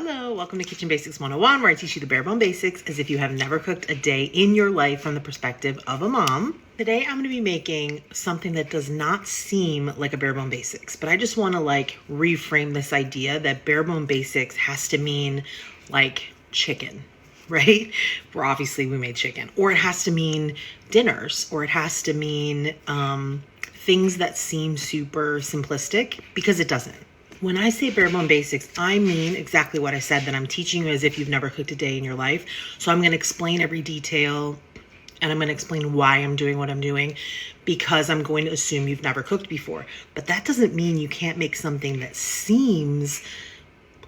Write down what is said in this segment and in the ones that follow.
Hello, welcome to Kitchen Basics 101, where I teach you the bare bone basics as if you have never cooked a day in your life from the perspective of a mom. Today I'm going to be making something that does not seem like a bare bone basics, but I just want to reframe this idea that bare bone basics has to mean like chicken, right? Where obviously we made chicken, or it has to mean dinners, or it has to mean things that seem super simplistic, because it doesn't. When I say bare bone basics, I mean exactly what I said, that I'm teaching you as if you've never cooked a day in your life. So I'm going to explain every detail, and I'm going to explain why I'm doing what I'm doing, because I'm going to assume you've never cooked before. But that doesn't mean you can't make something that seems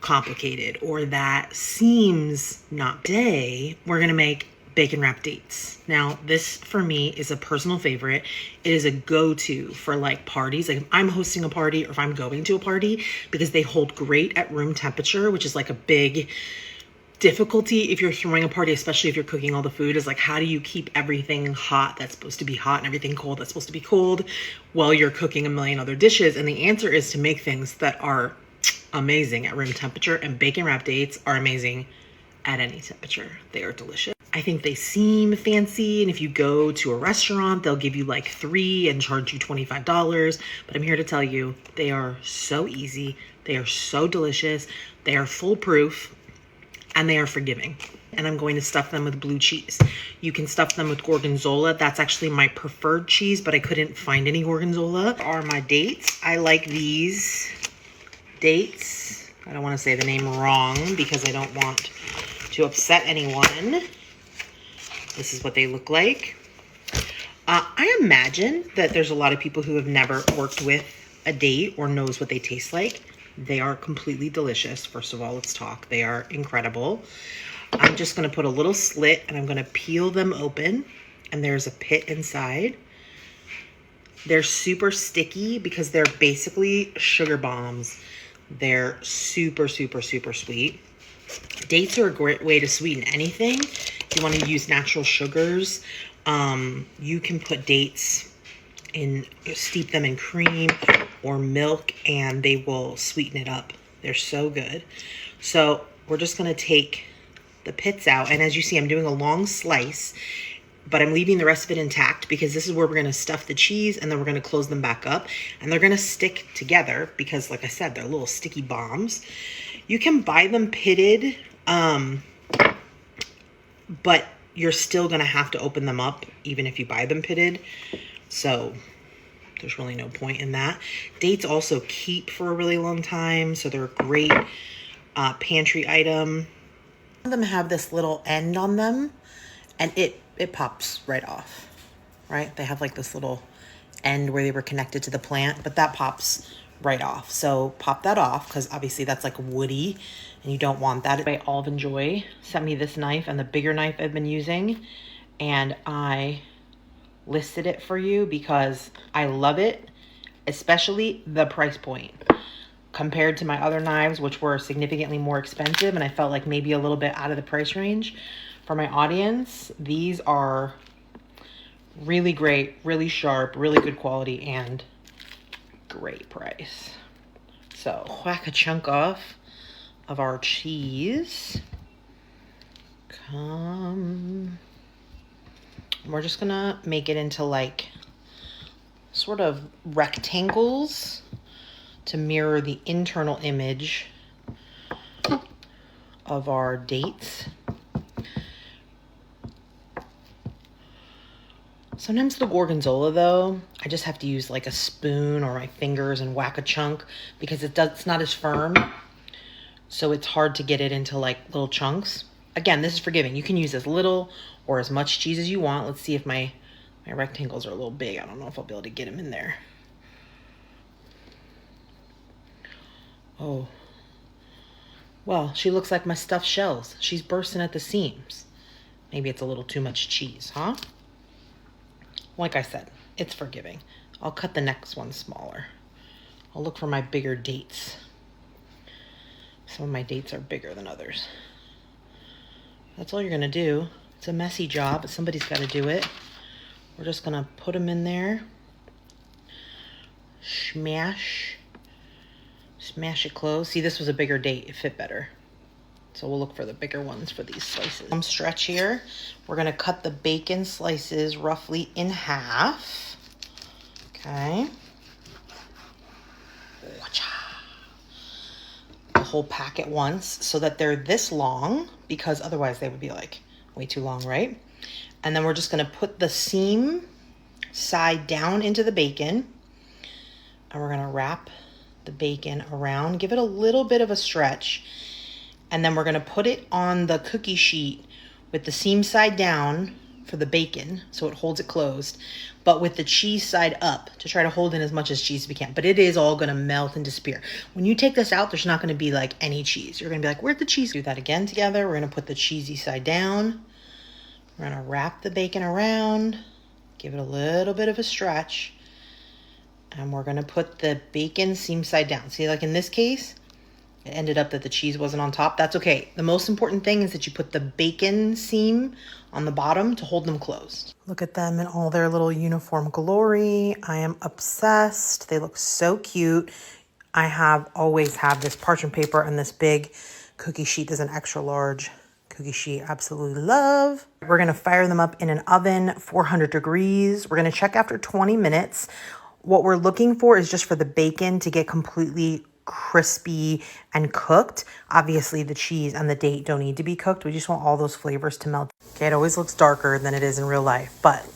complicated or that seems not day. We're going to make bacon wrapped dates. Now, this for me is a personal favorite. It is a go-to for parties. Like if I'm hosting a party or if I'm going to a party, because they hold great at room temperature, which is like a big difficulty if you're throwing a party, especially if you're cooking all the food, is like, how do you keep everything hot that's supposed to be hot and everything cold that's supposed to be cold while you're cooking a million other dishes? And the answer is to make things that are amazing at room temperature, and bacon wrapped dates are amazing at any temperature. They are delicious. I think they seem fancy, and if you go to a restaurant, they'll give you like 3 and charge you $25. But I'm here to tell you, they are so easy, they are so delicious, they are foolproof, and they are forgiving. And I'm going to stuff them with blue cheese. You can stuff them with gorgonzola. That's actually my preferred cheese, but I couldn't find any gorgonzola. Are my dates. I like these dates. I don't want to say the name wrong because I don't want to upset anyone. This is what they look like. I imagine that there's a lot of people who have never worked with a date or knows what they taste like. They are completely delicious. First of all, let's talk. They are incredible. I'm just going to put a little slit and I'm going to peel them open, and there's a pit inside. They're super sticky because they're basically sugar bombs. They're super, super, super sweet. Dates are a great way to sweeten anything. If you want to use natural sugars, you can put dates in, steep them in cream or milk, and they will sweeten it up. They're so good. So we're just going to take the pits out. And as you see, I'm doing a long slice, but I'm leaving the rest of it intact because this is where we're going to stuff the cheese, and then we're going to close them back up, and they're going to stick together because, like I said, they're little sticky bombs. You can buy them pitted, but you're still going to have to open them up even if you buy them pitted. So there's really no point in that. Dates also keep for a really long time, so they're a great pantry item. Some of them have this little end on them, and it pops right off, right? They have like this little end where they were connected to the plant, but that pops right off. So pop that off, because obviously that's like woody and you don't want that. Olive and Joy sent me this knife and the bigger knife I've been using, and I listed it for you because I love it, especially the price point compared to my other knives, which were significantly more expensive, and I felt like maybe a little bit out of the price range for my audience. These are really great, really sharp, really good quality, and great price. So whack a chunk off of our cheese. We're just gonna make it into like sort of rectangles to mirror the internal image of our dates. Sometimes the gorgonzola, though, I just have to use like a spoon or my fingers and whack a chunk because it's not as firm. So it's hard to get it into like little chunks. Again, this is forgiving. You can use as little or as much cheese as you want. Let's see if my rectangles are a little big. I don't know if I'll be able to get them in there. Oh. Well, she looks like my stuffed shells. She's bursting at the seams. Maybe it's a little too much cheese, huh? Like I said, it's forgiving. I'll cut the next one smaller. I'll look for my bigger dates. Some of my dates are bigger than others. That's all you're gonna do. It's a messy job, but somebody's gotta do it. We're just gonna put them in there. Smash it close. See, this was a bigger date. It fit better. So we'll look for the bigger ones for these slices. Stretch here. We're gonna cut the bacon slices roughly in half. Okay. The whole pack at once so that they're this long, because otherwise they would be like way too long, right? And then we're just gonna put the seam side down into the bacon, and we're gonna wrap the bacon around, give it a little bit of a stretch, and then we're gonna put it on the cookie sheet with the seam side down for the bacon so it holds it closed, but with the cheese side up to try to hold in as much as cheese as we can. But it is all gonna melt and disappear. When you take this out, there's not gonna be like any cheese. You're gonna be like, where'd the cheese? Do that again together. We're gonna put the cheesy side down. We're gonna wrap the bacon around, give it a little bit of a stretch, and we're gonna put the bacon seam side down. See, like in this case, it ended up that the cheese wasn't on top. That's okay. The most important thing is that you put the bacon seam on the bottom to hold them closed. Look at them in all their little uniform glory. I am obsessed. They look so cute. I always have this parchment paper and this big cookie sheet. There's an extra large cookie sheet. Absolutely love. We're gonna fire them up in an oven, 400 degrees. We're gonna check after 20 minutes. What we're looking for is just for the bacon to get completely crispy and cooked. Obviously the cheese and the date don't need to be cooked. We just want all those flavors to melt. Okay, it always looks darker than it is in real life, but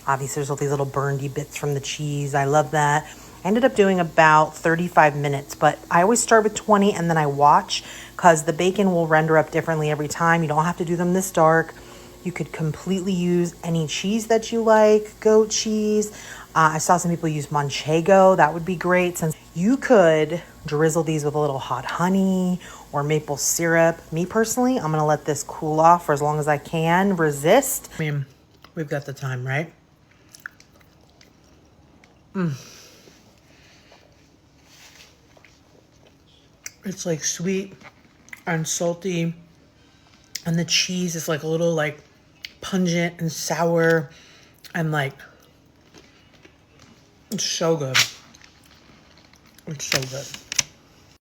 obviously there's all these little burnedy bits from the cheese. I love that. I ended up doing about 35 minutes, but I always start with 20 and then I watch, because the bacon will render up differently every time. You don't have to do them this dark. You could completely use any cheese that you like, goat cheese. I saw some people use manchego. That would be great, since you could drizzle these with a little hot honey or maple syrup. Me personally, I'm gonna let this cool off for as long as I can. Resist. I mean, we've got the time, right? It's like sweet and salty, and the cheese is like a little like pungent and sour, and like, it's so good. It's so good.